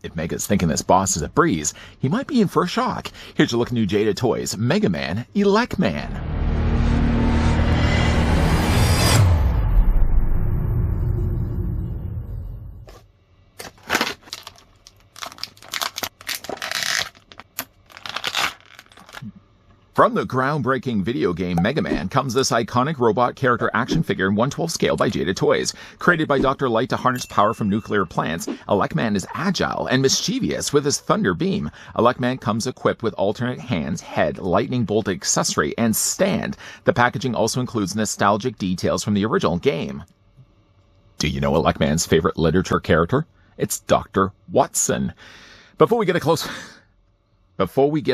If Mega's thinking this boss is a breeze, he might be in for a shock. Here's a look at new Jada toys, Mega Man, Elec Man. From the groundbreaking video game Mega Man comes this iconic robot character action figure in 1/12 scale by Jada Toys. Created by Dr. Light to harness power from nuclear plants, Elec Man is agile and mischievous with his thunder beam. Elec Man comes equipped with alternate hands, head, lightning bolt accessory, and stand. The packaging also includes nostalgic details from the original game. Do you know Elec Man's favorite literature character? It's Dr. Watson. Before we get a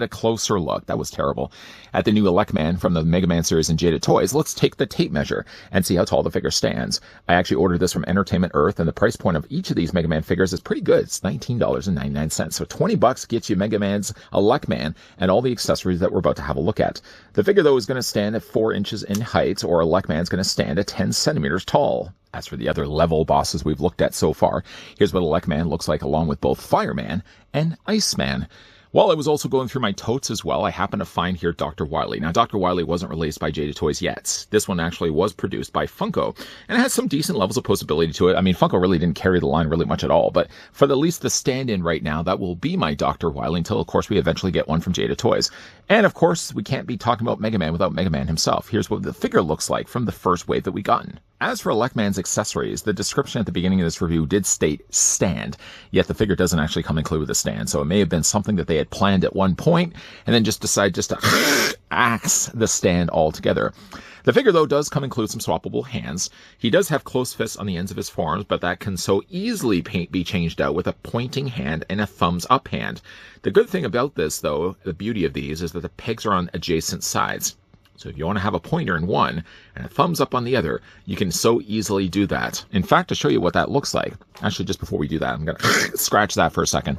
closer look, that was terrible, at the new Elec Man from the Mega Man series and Jada Toys, let's take the tape measure and see how tall the figure stands. I actually ordered this from Entertainment Earth, and the price point of each of these Mega Man figures is pretty good. It's $19.99. So $20 gets you Mega Man's Elec Man and all the accessories that we're about to have a look at. The figure, though, is going to stand at 4 inches in height, or Elec Man's going to stand at 10 centimeters tall. As for the other level bosses we've looked at so far, here's what Elec Man looks like along with both Fireman and Iceman. While I was also going through my totes as well, I happened to find here Dr. Wily. Now, Dr. Wily wasn't released by Jada Toys yet. This one actually was produced by Funko, and it has some decent levels of posability to it. I mean, Funko really didn't carry the line really much at all, but for at least the stand-in right now, that will be my Dr. Wily until, of course, we eventually get one from Jada Toys. And, of course, we can't be talking about Mega Man without Mega Man himself. Here's what the figure looks like from the first wave that we gotten. As for Elec Man's accessories, the description at the beginning of this review did state stand, yet the figure doesn't actually come included with a stand, so it may have been something that they had planned at one point and then just decided just to axe the stand altogether. The figure, though, does come include some swappable hands. He does have closed fists on the ends of his forearms, but that can so easily be changed out with a pointing hand and a thumbs up hand. The good thing about this, though, the beauty of these, is that the pegs are on adjacent sides. So if you want to have a pointer in one and a thumbs up on the other, you can so easily do that. In fact, to show you what that looks like, actually, just before we do that, I'm going to scratch that for a second.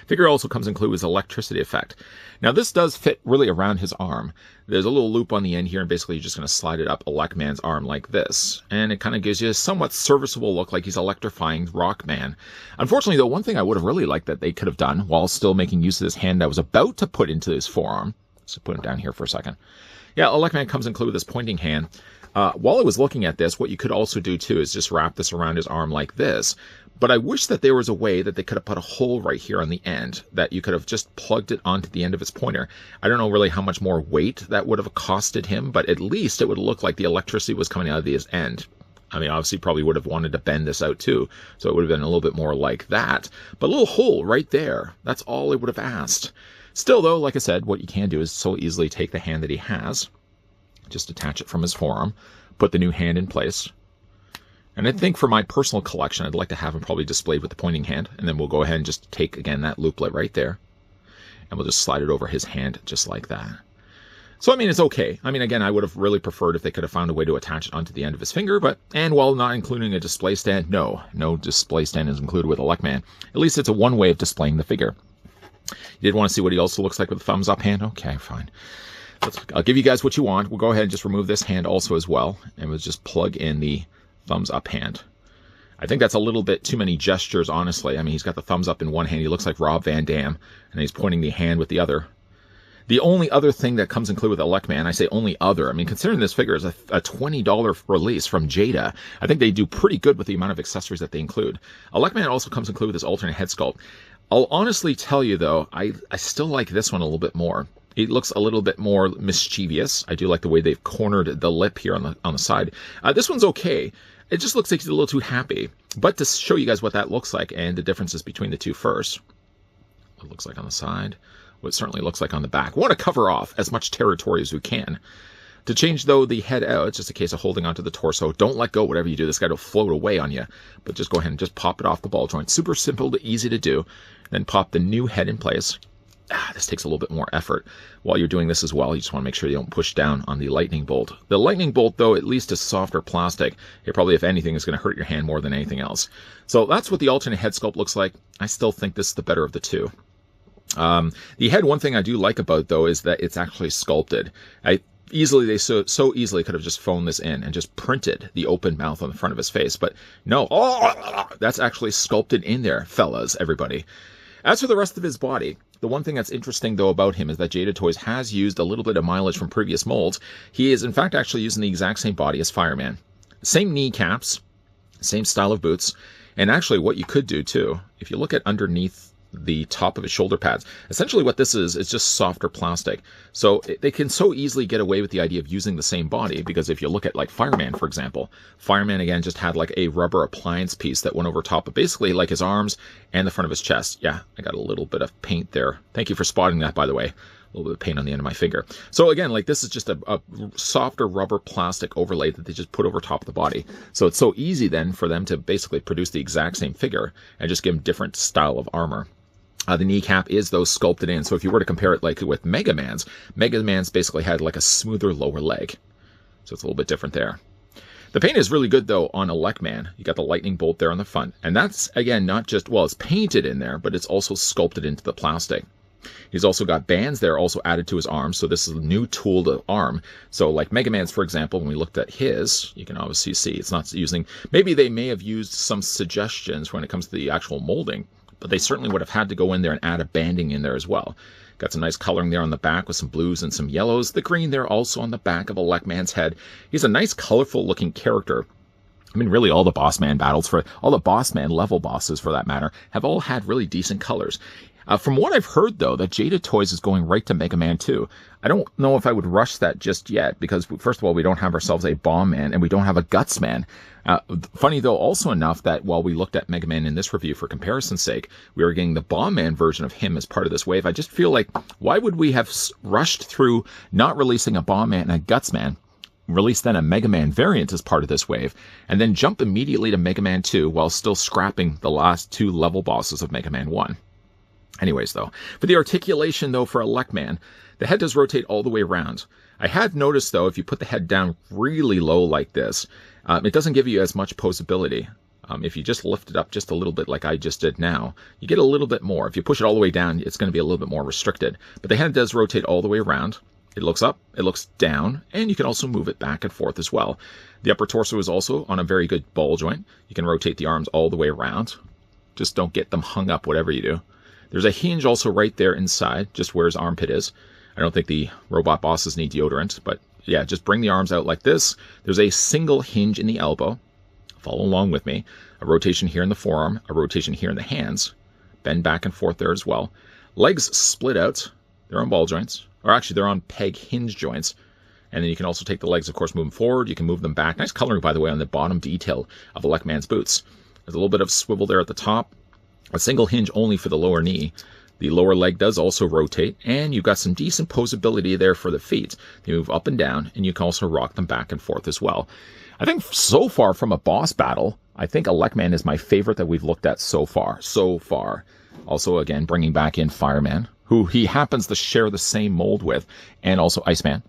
Figure also comes included with electricity effect. Now, this does fit really around his arm. There's a little loop on the end here, and basically you're just going to slide it up Elec Man's arm like this. And it kind of gives you a somewhat serviceable look, like he's electrifying Rockman. Unfortunately, though, one thing I would have really liked that they could have done while still making use of this hand I was about to put into his forearm. So put it down here for a second. Yeah, Elec Man comes included with this pointing hand. While I was looking at this, what you could also do, too, is just wrap this around his arm like this. But I wish that there was a way that they could have put a hole right here on the end, that you could have just plugged it onto the end of his pointer. I don't know really how much more weight that would have costed him, but at least it would look like the electricity was coming out of his end. I mean, obviously, probably would have wanted to bend this out, too, so it would have been a little bit more like that. But a little hole right there, that's all I would have asked. Still, though, like I said, what you can do is so easily take the hand that he has, just attach it from his forearm, put the new hand in place. And I think for my personal collection, I'd like to have him probably displayed with the pointing hand, and then we'll go ahead and just take, again, that looplet right there, and we'll just slide it over his hand just like that. So, I mean, it's okay. I mean, again, I would have really preferred if they could have found a way to attach it onto the end of his finger, and while not including a display stand, no display stand is included with Elec Man. At least it's a one way of displaying the figure. You did want to see what he also looks like with a thumbs up hand? Okay, fine. I'll give you guys what you want. We'll go ahead and just remove this hand also as well, and we'll just plug in the thumbs up hand. I think that's a little bit too many gestures, honestly. I mean, he's got the thumbs up in one hand. He looks like Rob Van Dam, and he's pointing the hand with the other. The only other thing that comes included with Elec Man, I say only other, I mean, considering this figure is a $20 release from Jada, I think they do pretty good with the amount of accessories that they include. Elec Man also comes included with this alternate head sculpt. I'll honestly tell you, though, I still like this one a little bit more. It looks a little bit more mischievous. I do like the way they've cornered the lip here on the side. This one's okay. It just looks like he's a little too happy. But to show you guys what that looks like and the differences between the two first, what it looks like on the side, what it certainly looks like on the back. We want to cover off as much territory as we can. To change, though, the head out, it's just a case of holding onto the torso. Don't let go, whatever you do. This guy will float away on you. But just go ahead and just pop it off the ball joint. Super simple, easy to do. Then pop the new head in place. This takes a little bit more effort. While you're doing this as well, you just want to make sure you don't push down on the lightning bolt. The lightning bolt, though, at least is softer plastic. It probably, if anything, is going to hurt your hand more than anything else. So that's what the alternate head sculpt looks like. I still think this is the better of the two. The head, one thing I do like about, though, is that it's actually sculpted. easily, they so easily could have just phoned this in and just printed the open mouth on the front of his face. But no, that's actually sculpted in there, fellas, everybody. As for the rest of his body, the one thing that's interesting, though, about him is that Jada Toys has used a little bit of mileage from previous molds. He is, in fact, actually using the exact same body as Fireman. Same kneecaps, same style of boots, and actually what you could do, too, if you look at underneath the top of his shoulder pads, essentially what this is just softer plastic. So they can so easily get away with the idea of using the same body, because if you look at like Fireman, for example, Fireman again just had like a rubber appliance piece that went over top of basically like his arms and the front of his chest. Yeah, I got a little bit of paint there. Thank you for spotting that, by the way. A little bit of paint on the end of my finger. So again, like this is just a softer rubber plastic overlay that they just put over top of the body. So it's so easy then for them to basically produce the exact same figure and just give him different style of armor. The kneecap is, though, sculpted in. So if you were to compare it like with Mega Man's basically had like a smoother lower leg. So it's a little bit different there. The paint is really good, though, on Elec Man. You got the lightning bolt there on the front. And that's, again, not just, well, it's painted in there, but it's also sculpted into the plastic. He's also got bands there also added to his arms. So this is a new tool to arm. So like Mega Man's, for example, when we looked at his, you can obviously see it's not using, maybe they may have used some suggestions when it comes to the actual molding, but they certainly would have had to go in there and add a banding in there as well. Got some nice coloring there on the back with some blues and some yellows. The green there also on the back of Elec Man's head. He's a nice, colorful looking character. I mean, really all the Boss Man battles, for all the Boss Man level bosses for that matter, have all had really decent colors. From what I've heard, though, that Jada Toys is going right to Mega Man 2. I don't know if I would rush that just yet, because first of all, we don't have ourselves a Bomb Man and we don't have a Guts Man. Funny, though, also enough that while we looked at Mega Man in this review for comparison's sake, we were getting the Bomb Man version of him as part of this wave. I just feel like, why would we have rushed through not releasing a Bomb Man and a Guts Man, release then a Mega Man variant as part of this wave, and then jump immediately to Mega Man 2 while still scrapping the last two level bosses of Mega Man 1? Anyways, though, for the articulation, though, for Elec Man, the head does rotate all the way around. I had noticed, though, if you put the head down really low like this, it doesn't give you as much posability. If you just lift it up just a little bit like I just did now, you get a little bit more. If you push it all the way down, it's going to be a little bit more restricted. But the head does rotate all the way around. It looks up, it looks down, and you can also move it back and forth as well. The upper torso is also on a very good ball joint. You can rotate the arms all the way around. Just don't get them hung up, whatever you do. There's a hinge also right there inside, just where his armpit is. I don't think the robot bosses need deodorant, but yeah, just bring the arms out like this. There's a single hinge in the elbow. Follow along with me. A rotation here in the forearm, a rotation here in the hands. Bend back and forth there as well. Legs split out. They're on ball joints, or actually they're on peg hinge joints. And then you can also take the legs, of course, move them forward. You can move them back. Nice coloring, by the way, on the bottom detail of Elec Man's boots. There's a little bit of swivel there at the top. A single hinge only for the lower knee. The lower leg does also rotate, and you've got some decent posability there for the feet. They move up and down, and you can also rock them back and forth as well. I think so far from a boss battle, I think Elec Man is my favorite that we've looked at so far. Also, again, bringing back in Fireman, who he happens to share the same mold with, and also Iceman.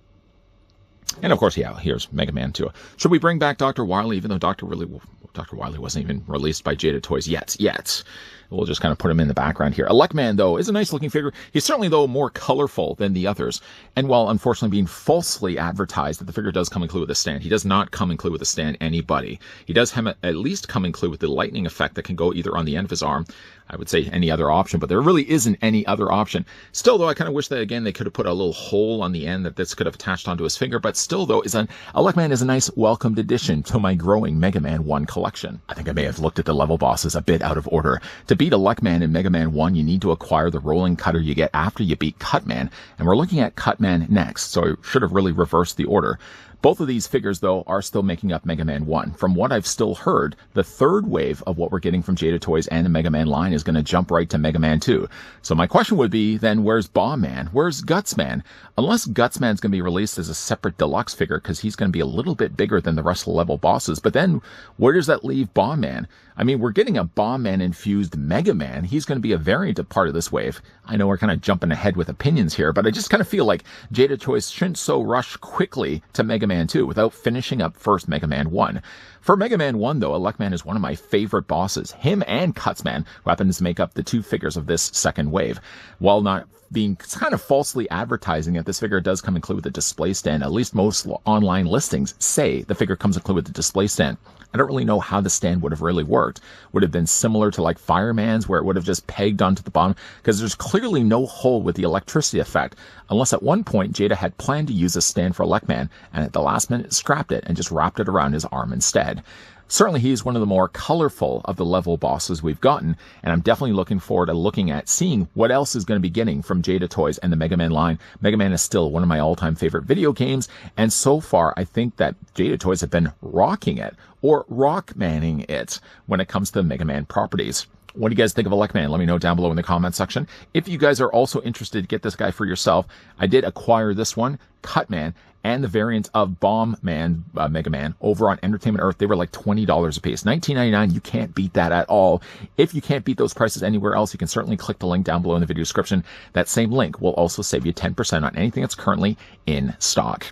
And of course, yeah, here's Mega Man 2. Should we bring back Dr. Wily, even though Dr. Wily wasn't even released by Jada Toys yet? We'll just kind of put him in the background here. Elec Man, though, is a nice looking figure. He's certainly, though, more colorful than the others. And while unfortunately being falsely advertised that the figure does come included with a stand, he does not come included with a stand, anybody. He does have at least come included with the lightning effect that can go either on the end of his arm. I would say any other option, but there really isn't any other option. Still, though, I kind of wish that, again, they could have put a little hole on the end that this could have attached onto his finger. But still, though, Elec Man is a nice welcomed addition to my growing Mega Man 1 collection. I think I may have looked at the level bosses a bit out of order. To beat Elec Man in Mega Man 1, you need to acquire the rolling cutter you get after you beat Cutman, and we're looking at Cutman next, so I should have really reversed the order. Both of these figures, though, are still making up Mega Man 1. From what I've still heard, the third wave of what we're getting from Jada Toys and the Mega Man line is going to jump right to Mega Man 2. So my question would be, then, where's Bomb Man? Where's Guts Man? Unless Guts Man's going to be released as a separate deluxe figure, because he's going to be a little bit bigger than the rest of the level bosses. But then, where does that leave Bomb Man? I mean, we're getting a Bomb Man-infused Mega Man. He's going to be a variant of part of this wave. I know we're kind of jumping ahead with opinions here, but I just kind of feel like Jada Toys shouldn't so rush quickly to Mega Man 2 without finishing up first Mega Man 1. For Mega Man 1, though, Elec is one of my favorite bosses. Him and Cutsman, who happens to make up the two figures of this second wave. While not being kind of falsely advertising it, this figure does come included with a display stand. At least most online listings say the figure comes included with the display stand. I don't really know how the stand would have really worked. Would have been similar to like Fireman's, where it would have just pegged onto the bottom, because there's clearly no hole with the electricity effect, unless at one point Jada had planned to use a stand for Elec, and at the last minute scrapped it and just wrapped it around his arm instead. Certainly, he's one of the more colorful of the level bosses we've gotten, and I'm definitely looking forward to looking at seeing what else is going to be getting from Jada Toys and the Mega Man line. Mega Man is still one of my all-time favorite video games, and so far, I think that Jada Toys have been rocking it, or rock-manning it, when it comes to the Mega Man properties. What do you guys think of Elec? Let me know down below in the comment section. If you guys are also interested to get this guy for yourself, I did acquire this one, Cutman, and the variant of Bomb Man, Mega Man, over on Entertainment Earth. They were like $20 a piece. $19.99, you can't beat that at all. If you can't beat those prices anywhere else, you can certainly click the link down below in the video description. That same link will also save you 10% on anything that's currently in stock.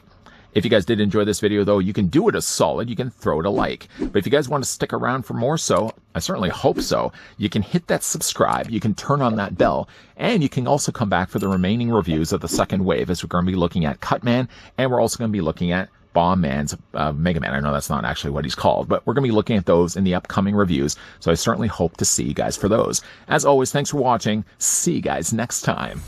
If you guys did enjoy this video, though, you can do it a solid. You can throw it a like. But if you guys want to stick around for more so, I certainly hope so, you can hit that subscribe, you can turn on that bell, and you can also come back for the remaining reviews of the second wave, as we're going to be looking at Cutman, and we're also going to be looking at Bomb Man's Mega Man. I know that's not actually what he's called, but we're going to be looking at those in the upcoming reviews, so I certainly hope to see you guys for those. As always, thanks for watching. See you guys next time.